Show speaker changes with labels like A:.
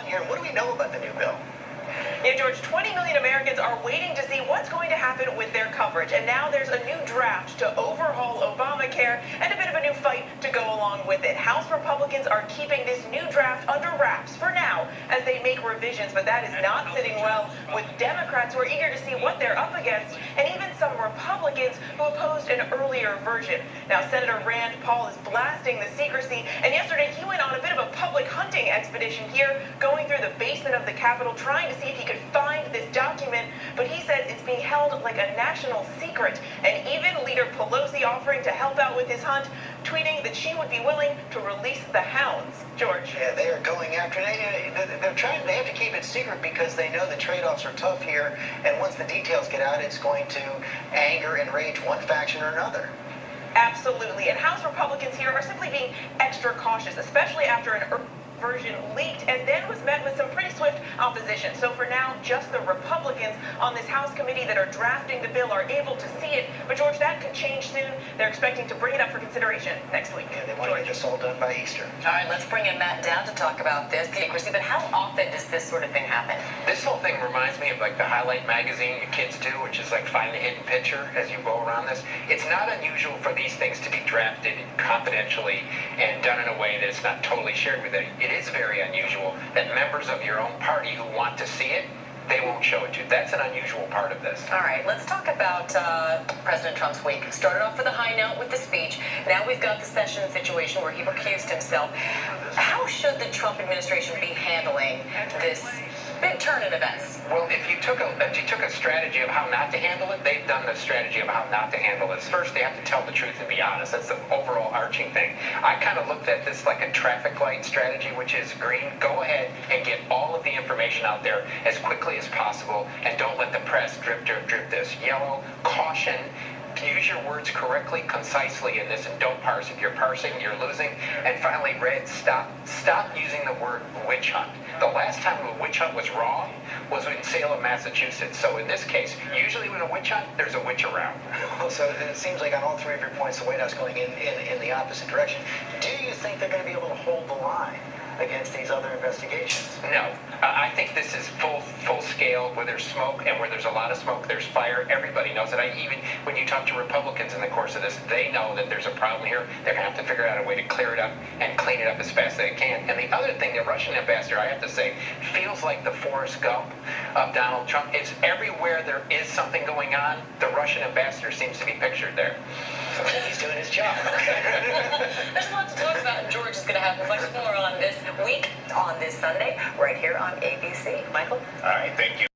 A: Here, what do we know about the new bill?
B: Yeah, George, 20 million Americans are waiting to see what's going to happen with their coverage. And now there's a new draft to overhaul Obamacare and a bit of a new fight to go along with it. House Republicans are keeping this new draft under wraps for now as they make revisions, but that is not sitting well with Democrats who are eager to see what they're up against, and even some Republicans who opposed an earlier version. Now, Senator Rand Paul is blasting the secrecy, and yesterday he went on a bit of a public hunting expedition here, going through the basement of the Capitol, trying to see if he could find this document, but he says it's being held like a national secret, and even Leader Pelosi offering to help out with his hunt, tweeting that she would be willing to release the hounds. George.
A: Yeah, they are going after it. They have to keep it secret because they know the trade-offs are tough here, and once the details get out, it's going to anger and rage one faction or another.
B: Absolutely, and House Republicans here are simply being extra cautious, especially after an version leaked and then was met with some pretty swift opposition. So for now, just the Republicans on this House committee that are drafting the bill are able to see it. But George, that could change soon. They're expecting to bring it up for consideration next week.
A: Yeah, they want to get this all done by Easter.
C: All right, let's bring in Matt Down to talk about this. But how often does this sort of thing happen?
D: This whole thing reminds me of like the Highlight magazine your kids do, which is like find the hidden picture as you go around this. It's not unusual for these things to be drafted confidentially and done in a way that it's not totally shared with anyone. It is very unusual that members of your own party who want to see it, they won't show it to you. That's an unusual part of this.
C: All right, let's talk about President Trump's week. Started off with a high note with the speech. Now we've got the Sessions situation where he recused himself. How should the Trump administration be handling this big turn in events?
D: Well, if you took a strategy of how not to handle it, they've done the strategy of how not to handle it. First, they have to tell the truth and be honest. That's the overall arching thing. I kind of looked at this like a traffic light strategy, which is green. Go ahead and get all of the information out there as quickly as possible, and don't let the press drip, drip, drip this. Yellow, caution. Use your words correctly, concisely in this, and don't parse. If you're parsing, you're losing. And finally, red, stop using the word witch hunt. The last time a witch hunt was wrong was in Salem, Massachusetts. So in this case, usually when a witch hunt, there's a witch around.
A: So it seems like on all three of your points, the White House going in the opposite direction. Do you think they're going to be able to hold the line against these other investigations?
D: No. I think this is full scale. Where there's smoke, and where there's a lot of smoke, there's fire. Everybody knows it. Even when you talk to Republicans in the course of this, they know that there's a problem here. They're going to have to figure out a way to clear it up and clean it up as fast as they can. And the other thing, the Russian ambassador, I have to say, feels like the Forrest Gump of Donald Trump. It's everywhere there is something going on, the Russian ambassador seems to be pictured there.
A: So he's doing his job.
C: There's a lot to talk about, and George is going to have much more on this week, on this Sunday, right here on ABC. Michael?
D: All right, thank you.